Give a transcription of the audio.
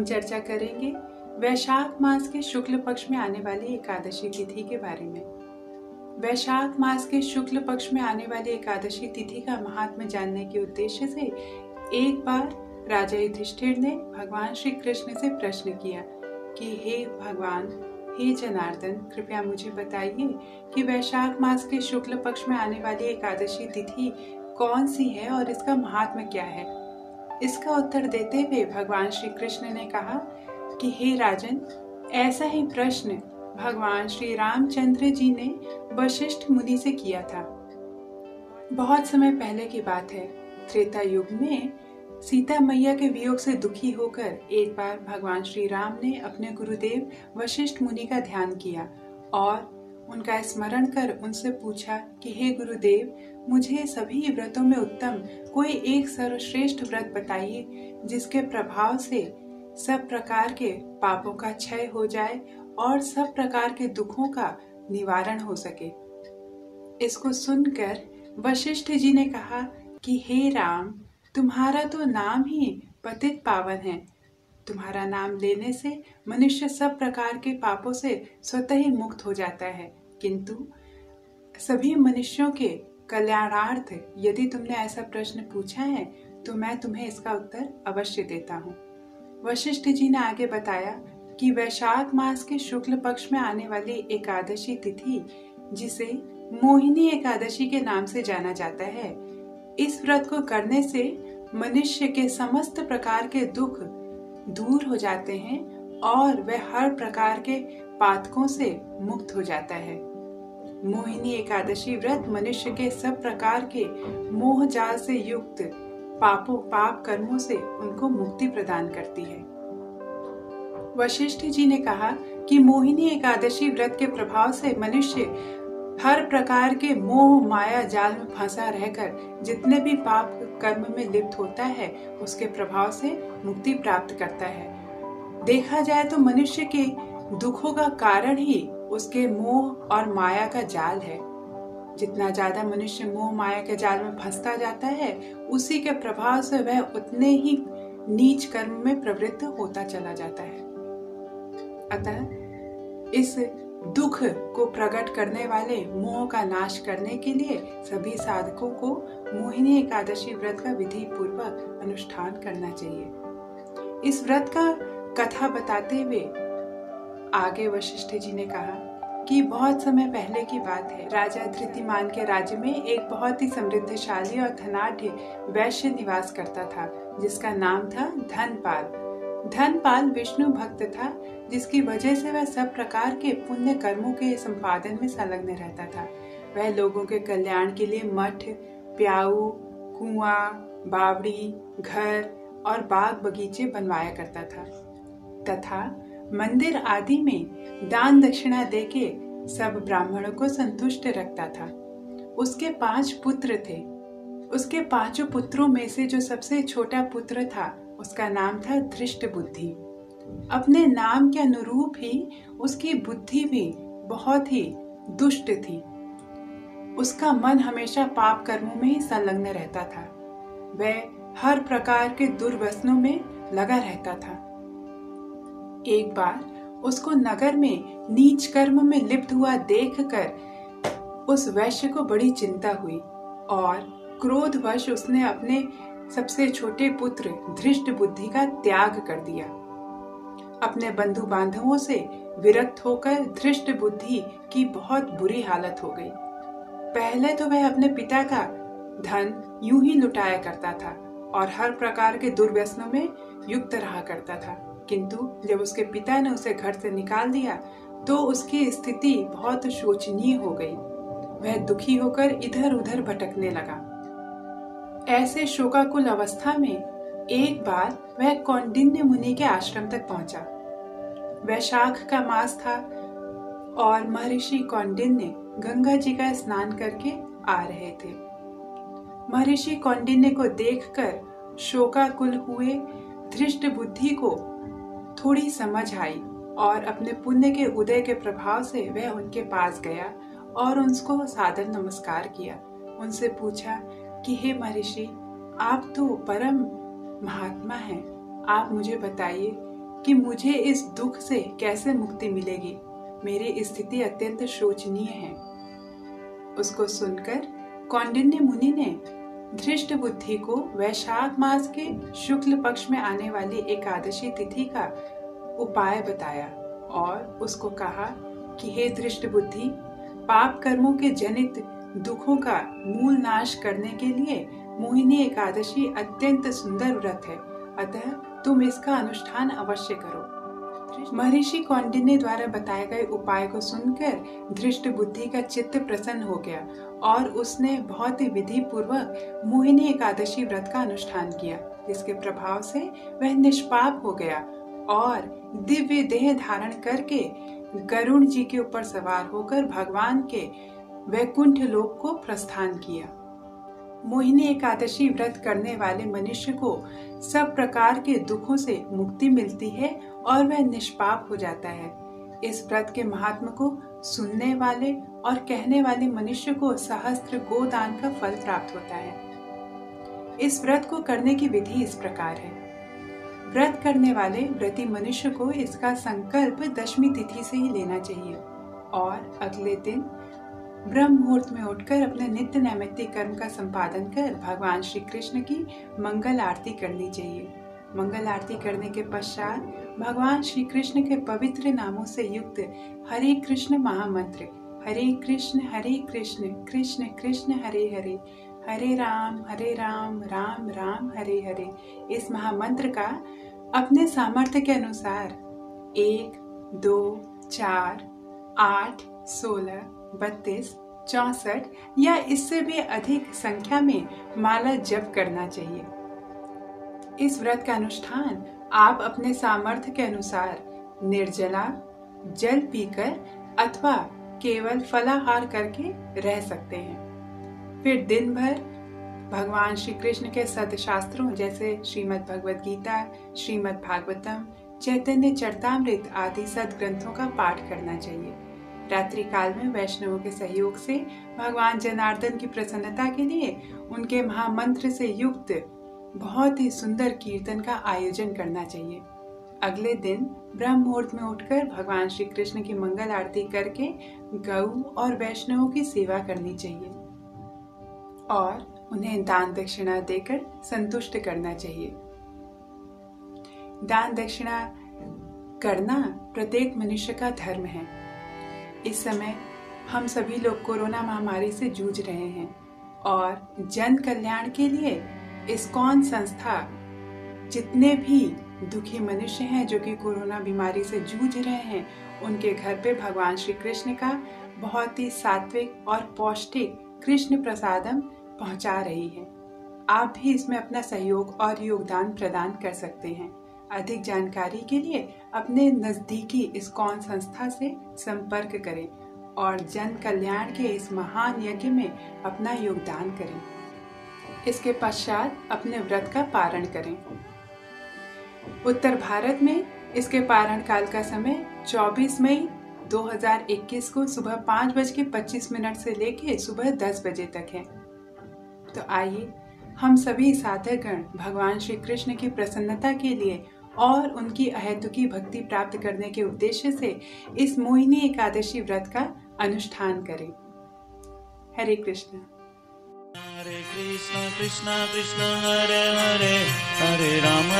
चर्चा करेंगे वैशाख मास के शुक्ल पक्ष में आने वाली एकादशी तिथि के बारे में। वैशाख मास के शुक्ल पक्ष में आने वाली एकादशी तिथि का महात्म्य जानने के उद्देश्य से एक बार राजा युधिष्ठिर ने भगवान श्री कृष्ण से प्रश्न किया कि हे भगवान, हे जनार्दन, कृपया मुझे बताइए कि वैशाख मास के शुक्ल पक्ष में आने वाली एकादशी तिथि कौन सी है और इसका महात्म्य क्या है। इसका उत्तर देते हुए भगवान श्री कृष्ण ने कहा कि हे राजन, ऐसा ही प्रश्न भगवान श्री रामचंद्र जी ने वशिष्ठ मुनि से किया था। बहुत समय पहले की बात है। त्रेता युग में सीता मैया के वियोग से दुखी होकर एक बार भगवान श्री राम ने अपने गुरुदेव वशिष्ठ मुनि का ध्यान किया और उनका स्मरण कर उनसे पूछा कि हे गुरुदेव, मुझे सभी व्रतों में उत्तम कोई एक सर्वश्रेष्ठ व्रत बताइए जिसके प्रभाव से सब प्रकार के पापों का क्षय हो जाए और सब प्रकार के दुखों का निवारण हो सके। इसको सुनकर वशिष्ठ जी ने कहा कि हे राम, तुम्हारा तो नाम ही पतित पावन है। तुम्हारा नाम लेने से मनुष्य सब प्रकार के पापों से स्वतः ही मुक्त हो जाता है, किंतु सभी मनुष्यों के कल्याणार्थ यदि तुमने ऐसा प्रश्न पूछा है तो मैं तुम्हें इसका उत्तर अवश्य देता हूँ। वशिष्ठ जी ने आगे बताया कि वैशाख मास के शुक्ल पक्ष में आने वाली एकादशी तिथि, जिसे मोहिनी एकादशी के नाम से जाना जाता है, इस व्रत को करने से मनुष्य के समस्त प्रकार के दुख दूर हो जाते हैं और वह हर प्रकार के पातकों से मुक्त हो जाता है। मोहिनी एकादशी व्रत मनुष्य के सब प्रकार के मोह जाल से युक्त पाप कर्मों से उनको मुक्ति प्रदान करती है। वशिष्ठ जी ने कहा कि मोहिनी एकादशी व्रत के प्रभाव से मनुष्य हर प्रकार के मोह माया जाल में फंसा रहकर जितने भी पाप कर्म में लिप्त होता है उसके प्रभाव से मुक्ति प्राप्त करता है। देखा जाए तो मनुष्य के दुखों का कारण ही उसके मोह और माया का जाल है। जितना ज्यादा मनुष्य मोह माया के जाल में फंसता जाता है, उसी के प्रभाव से वह उतने ही नीच कर्म में प्रवृत्त होता चला जाता है। अतः इस दुख को प्रकट करने वाले मोह का नाश करने के लिए सभी साधकों को मोहिनी एकादशी व्रत का विधि पूर्वक अनुष्ठान करना चाहिए। इस व्रत का कथा बताते हुए आगे वशिष्ठ जी ने कहा कि बहुत समय पहले की बात है। राजा धृतिमान के राज्य में एक बहुत ही समृद्धशाली और धनाढ्य वैश्य निवास करता था, जिसका नाम था धनपाल। धनपाल विष्णु भक्त था, जिसकी वजह से वह सब प्रकार के पुण्य कर्मों के संपादन में संलग्न रहता था। वह लोगों के कल्याण के लिए मठ, प्याऊ, कुआं, बावड़ी, घर और बाग बगीचे बनवाया करता था तथा मंदिर आदि में दान दक्षिणा देके सब ब्राह्मणों को संतुष्ट रखता था। उसके 5 पुत्र थे। उसके 5 पुत्रों में से जो सबसे छोटा पुत्र था उसका नाम था धृष्ट बुद्धि। अपने नाम के अनुरूप ही उसकी बुद्धि भी बहुत ही दुष्ट थी। उसका मन हमेशा पाप कर्मों में ही संलग्न रहता था। वह हर प्रकार के दुर्व्यसनों में लगा रहता था। एक बार उसको नगर में नीच कर्म में लिप्त हुआ देखकर उस वैश्य को बड़ी चिंता हुई और क्रोधवश उसने अपने सबसे छोटे पुत्र धृष्ट बुद्धि का त्याग कर दिया। अपने बंधु बांधवों से विरक्त होकर धृष्ट बुद्धि की बहुत बुरी हालत हो गई। पहले तो वह अपने पिता का धन यूं ही लुटाया करता था और हर प्रकार के दुर्व्यसनों में युक्त रहा करता था, किंतु जब उसके पिता ने उसे घर से निकाल दिया तो उसकी स्थिति बहुत शोचनीय हो गई। वह दुखी होकर इधर उधर भटकने लगा। ऐसे शोकाकुल अवस्था में एक बार वह कौंडिन्य मुनि के आश्रम तक पहुंचा। वैशाख का मास था और महर्षि कौंडिन्य गंगा जी का स्नान करके आ रहे थे। महर्षि कौंडिन्य को देखकर शोकाकुल हुए धृष्ट बुद्धि को थोड़ी समझ आई और अपने पुण्य के उदय के प्रभाव से वह उनके पास गया और उनको सादर नमस्कार किया। उनसे पूछा कि हे महर्षि, आप तो परम महात्मा हैं, आप मुझे बताइए कि मुझे इस दुख से कैसे मुक्ति मिलेगी। मेरी स्थिति अत्यंत शोचनीय है। उसको सुनकर कौंडिन्य मुनि ने धृष्ट बुद्धि को वैशाख मास के शुक्ल पक्ष में आने वाली एकादशी तिथि का उपाय बताया और उसको कहा कि हे धृष्ट बुद्धि, पाप कर्मों के जनित दुखों का मूल नाश करने के लिए मोहिनी एकादशी अत्यंत सुंदर व्रत है, अतः तुम इसका अनुष्ठान अवश्य करो। महर्षि कौंडिन्य द्वारा बताए गए उपाय को सुनकर धृष्ट बुद्धि का चित्त प्रसन्न हो गया और उसने बहुत ही विधि पूर्वक मोहिनी एकादशी व्रत का अनुष्ठान किया, जिसके प्रभाव से वह निष्पाप हो गया और दिव्य देह धारण करके गरुण जी के ऊपर सवार होकर भगवान के वैकुंठ लोक को प्रस्थान किया। मोहिनी एकादशी व्रत करने वाले मनुष्य को सब प्रकार के दुखों से मुक्ति मिलती है और वह निष्पाप हो जाता है। इस व्रत के महात्म को सुनने वाले और कहने वाले मनुष्य को सहस्त्र गोदान का फल प्राप्त होता है। इस व्रत को करने की विधि इस प्रकार है। व्रत करने वाले व्रती मनुष्य को इसका संकल्प दशमी तिथि से ही लेना चाहिए और अगले दिन ब्रह्म मुहूर्त में उठकर अपने नित्य नैमित्तिक कर्म का संपादन कर भगवान श्री कृष्ण की मंगल आरती करनी चाहिए। मंगल आरती करने के पश्चात भगवान श्री कृष्ण के पवित्र नामों से युक्त हरे कृष्ण महामंत्र हरे कृष्ण कृष्ण कृष्ण हरे हरे, हरे राम राम राम हरे हरे, इस महामंत्र का अपने सामर्थ्य के अनुसार 1, 2, 4, 8, 16, 32, 64 या इससे भी अधिक संख्या में माला जप करना चाहिए। इस व्रत का अनुष्ठान आप अपने सामर्थ्य के अनुसार निर्जला जल पीकर अथवा केवल फलाहार करके रह सकते हैं। फिर दिन भर भगवान श्री कृष्ण के सदशास्त्रों जैसे श्रीमद् भगवद गीता, श्रीमद् भागवतम, चैतन्य चरितामृत आदि सद्ग्रंथों का पाठ करना चाहिए। रात्रि काल में वैष्णवों के सहयोग से भगवान जनार्दन की प्रसन्नता के लिए उनके महामंत्र से युक्त बहुत ही सुंदर कीर्तन का आयोजन करना चाहिए। अगले दिन ब्रह्म मुहूर्त में उठकर भगवान श्री कृष्ण की मंगल आरती करके गऊ और वैष्णवों की सेवा करनी चाहिए और उन्हें दान दक्षिणा देकर संतुष्ट करना चाहिए। दान दक्षिणा करना प्रत्येक मनुष्य का धर्म है। इस समय हम सभी लोग कोरोना महामारी से जूझ रहे हैं और जन कल्याण के लिए इस्कॉन संस्था जितने भी दुखी मनुष्य हैं जो कि कोरोना बीमारी से जूझ रहे हैं, उनके घर पे भगवान श्री कृष्ण का बहुत ही सात्विक और पौष्टिक कृष्ण प्रसादम पहुंचा रही है। आप भी इसमें अपना सहयोग और योगदान प्रदान कर सकते हैं। अधिक जानकारी के लिए अपने नजदीकी इस्कॉन संस्था से संपर्क करें और जन कल्याण के इस महान यज्ञ में अपना योगदान करें। इसके पश्चात अपने व्रत का पारण करें। उत्तर भारत में इसके पारण काल का समय 24 मई 2021 को सुबह 5:25 से लेकर सुबह 10 बजे तक है। तो आइए हम सभी साधकगण भगवान श्री कृष्ण की प्रसन्नता के लिए और उनकी अहेतुकी भक्ति प्राप्त करने के उद्देश्य से इस मोहिनी एकादशी व्रत का अनुष्ठान करें। हरे कृष्ण। हरे कृष्ण कृष्ण कृष्ण हरे हरे, हरे राम